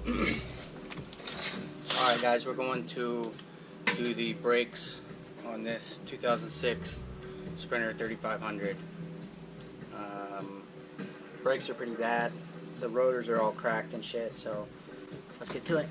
Alright guys, we're going to do the brakes on this 2006 Sprinter 3500. Brakes are pretty bad. The rotors are all cracked and shit, so let's get to it.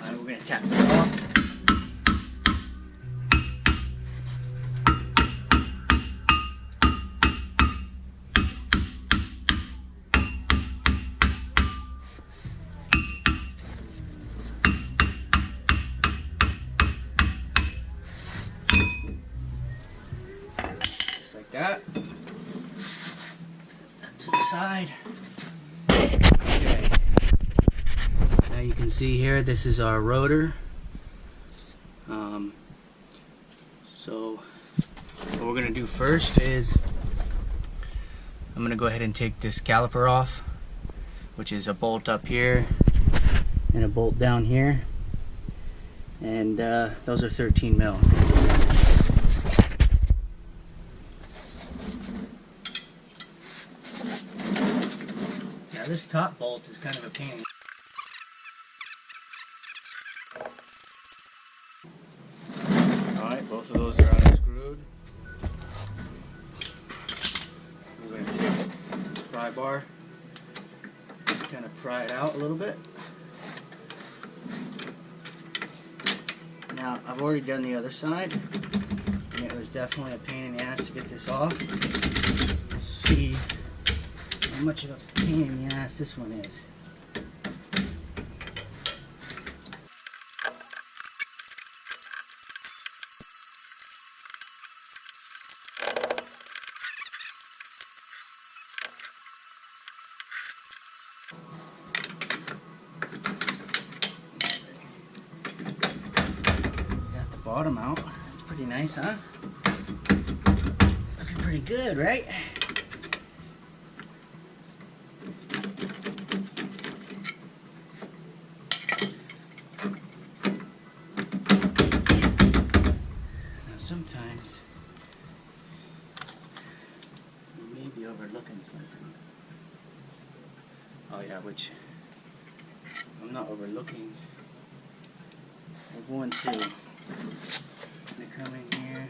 Alright, we're going to tap this off. Just like that. Set to the side. Okay. Now you can see here, this is our rotor. So what we're going to do first is I'm going to go ahead and take this caliper off, which is a bolt up here and a bolt down here, and those are 13 mil. Now this top bolt is kind of a pain. Alright, both of those are unscrewed. We're going to take this pry bar, kind of pry it out a little bit. Now, I've already done the other side, and it was definitely a pain in the ass to get this off. Let's see how much of a pain in the ass this one is. Got the bottom out. That's pretty nice, huh? Looking pretty good, right? Now sometimes you may be overlooking something. Oh yeah, which I'm not overlooking. We're going to come in here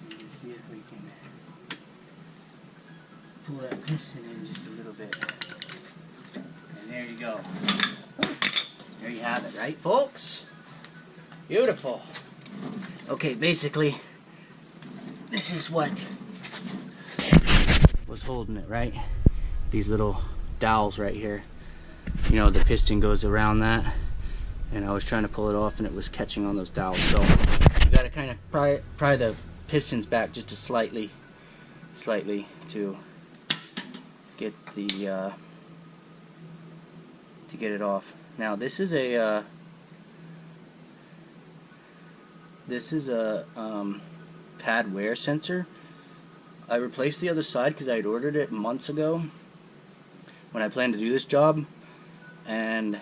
and just see if we can pull that piston in just a little bit. And there you go. There you have it, right, folks? Beautiful. Okay, basically, this is what was holding it, right? These little dowels right here. You know, the piston goes around that, and I was trying to pull it off and it was catching on those dowels. So you gotta kind of pry the pistons back just a slightly to get the to get it off. Now this is a pad wear sensor. I replaced the other side because I had ordered it months ago when I planned to do this job, and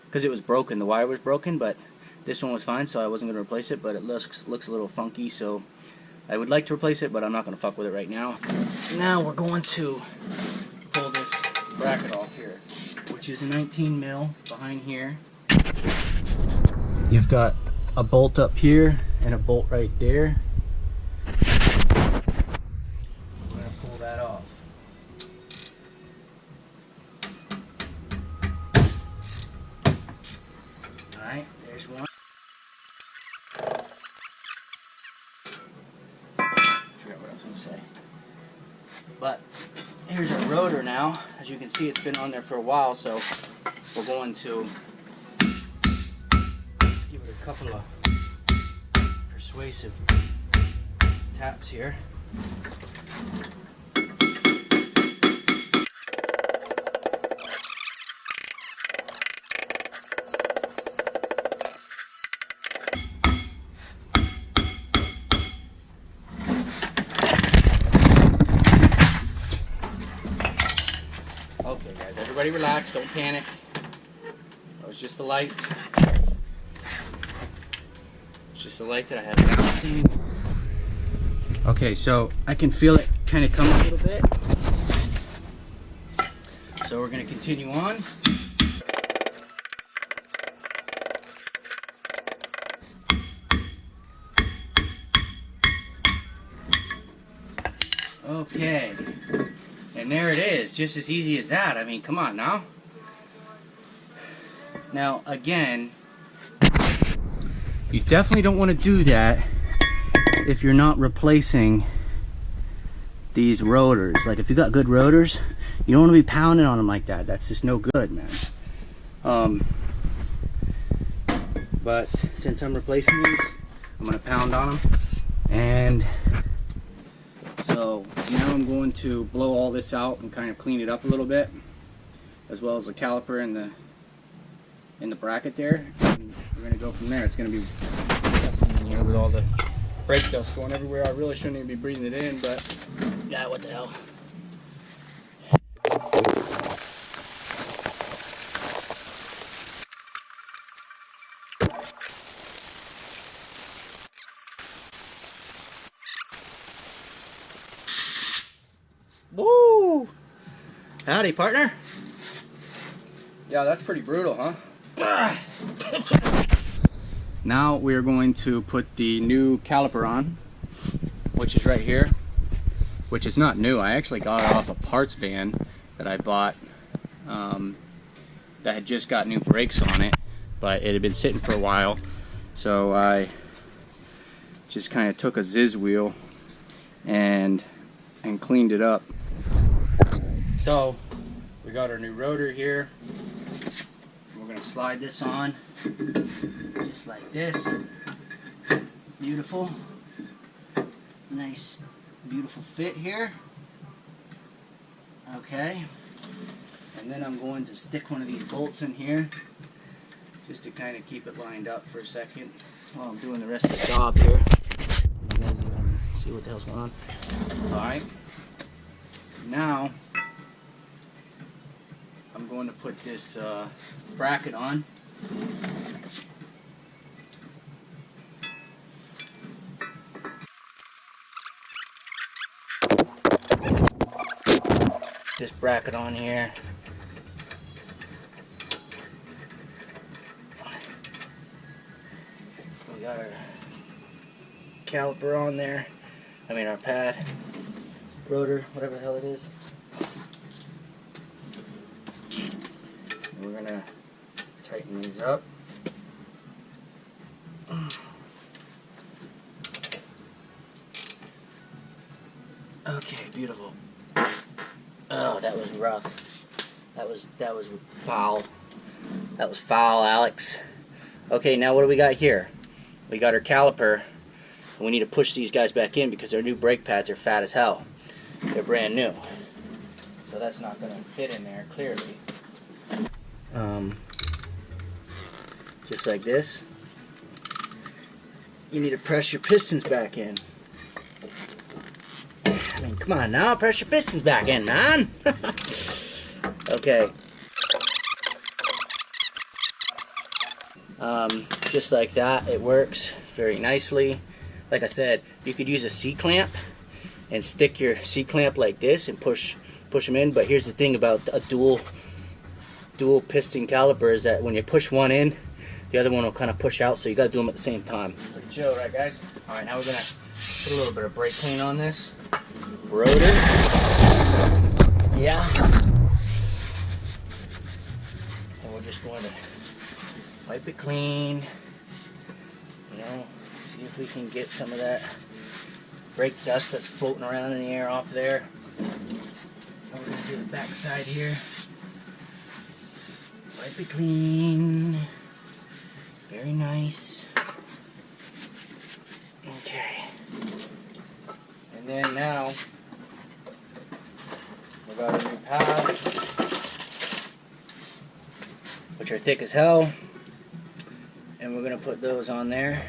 because it was broken, the wire was broken, but this one was fine, so I wasn't going to replace it. But it looks a little funky, so I would like to replace it, but I'm not going to fuck with it right now. Now we're going to pull this bracket off here, which is a 19 mil behind here. You've got a bolt up here and a bolt right there. I'm going to pull that off. Alright, there's one. Forgot what I was going to say. But here's our rotor now. As you can see, it's been on there for a while, so we're going to give it a couple of persuasive taps here. Okay guys, everybody relax, don't panic. That was just the light. It's just the light that I have balancing. Okay, so I can feel it kind of come a little bit. So we're going to continue on. Okay, and there it is, just as easy as that. I mean, come on now. Now, again, you definitely don't want to do that if you're not replacing these rotors. Like, if you got good rotors, you don't want to be pounding on them like that. That's just no good, man. But since I'm replacing these, I'm going to pound on them. And so now I'm going to blow all this out and kind of clean it up a little bit, as well as the caliper and the bracket there. And we're going to go from there. It's going to be disgusting in here with all the brake dust going everywhere. I really shouldn't even be breathing it in, but yeah, what the hell. Woo! Howdy, partner. Yeah, that's pretty brutal, huh? Now we're going to put the new caliper on, which is right here, which is not new. I actually got it off a parts van that I bought that had just got new brakes on it, but it had been sitting for a while, so I just kind of took a Ziz wheel and cleaned it up. So we got our new rotor here. We're going to slide this on just like this. Beautiful, nice, beautiful fit here. Okay, and then I'm going to stick one of these bolts in here just to kind of keep it lined up for a second while I'm doing the rest of the job here. You guys can see what the hell's going on. Alright, now I'm going to put this bracket on. This bracket on here. We got our caliper on there. I mean our pad, rotor, whatever the hell it is. We're gonna tighten these up. Okay, beautiful. Oh, that was rough. That was foul. That was foul, Alex. Okay, now what do we got here? We got our caliper. And we need to push these guys back in because our new brake pads are fat as hell. They're brand new. So that's not going to fit in there, clearly. Just like this. You need to press your pistons back in. I mean, come on now, press your pistons back in, man. Okay. Just like that, it works very nicely. Like I said, you could use a C-clamp and stick your C-clamp like this and push them in. But here's the thing about a dual piston caliper is that when you push one in, the other one will kind of push out. So you got to do them at the same time. Pretty chill, right, guys? All right, now we're gonna put a little bit of brake clean on this rotor. Yeah. And we're just going to wipe it clean. You know, see if we can get some of that brake dust that's floating around in the air off there. And we're going to do the back side here. Wipe it clean. Very nice. Okay. And then now, we got our new pads, which are thick as hell. And we're going to put those on there,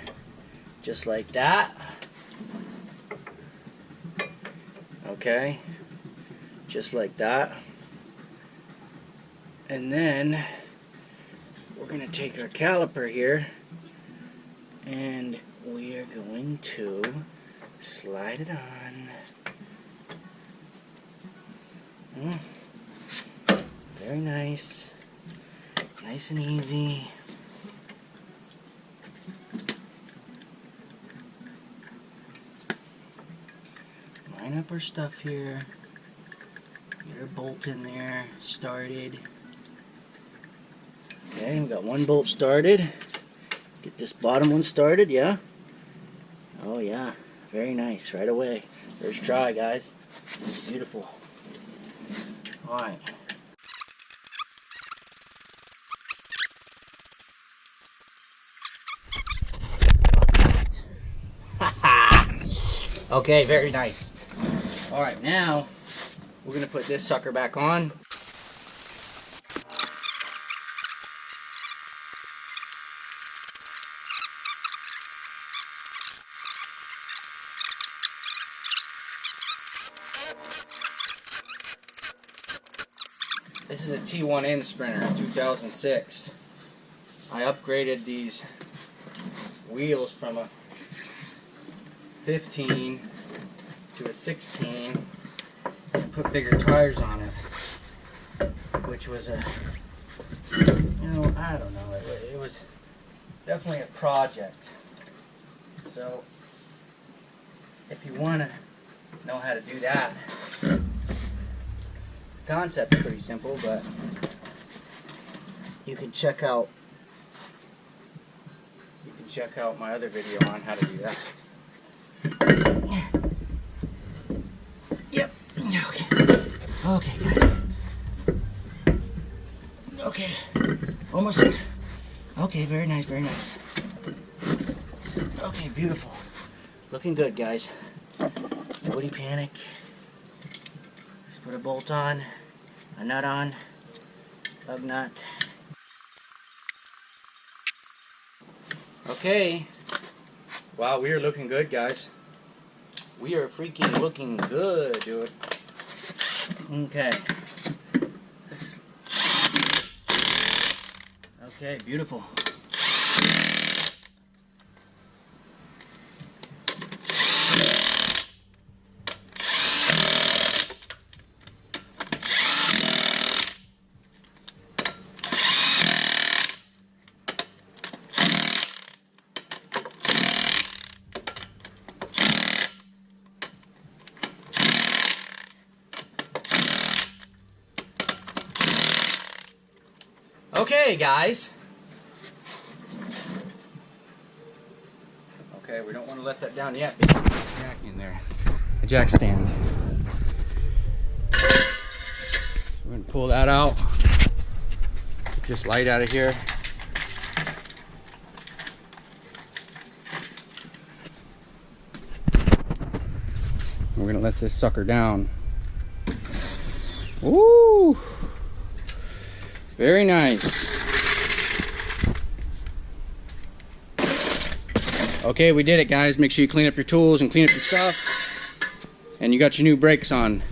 just like that. Okay. Just like that. And then we're going to take our caliper here and we are going to slide it on. Very nice. Nice and easy. Line up our stuff here. Get our bolt in there, started. Okay, we got one bolt started. Get this bottom one started, yeah? Oh yeah, very nice, right away. First try, guys. Beautiful. Alright. Okay, very nice. Alright, now we're going to put this sucker back on. This is a T1N Sprinter, 2006. I upgraded these wheels from a 15 to a 16 and put bigger tires on it, which was a, you know, I don't know, it was definitely a project. So if you want to know how to do that, the concept is pretty simple, but you can check out my other video on how to do that. Yep. Okay. Okay, guys. Okay. Almost there. Okay, very nice, very nice. Okay, beautiful. Looking good, guys. Nobody panic. Let's put a bolt on, a nut on, lug nut. Okay. Wow, we are looking good, guys. We are freaking looking good, dude. Okay. Okay, beautiful. Okay, guys. Okay, we don't want to let that down yet because there's a jack in there. A jack stand. We're going to pull that out. Get this light out of here. We're going to let this sucker down. Woo! Very nice. Okay, we did it, guys. Make sure you clean up your tools and clean up your stuff. And you got your new brakes on.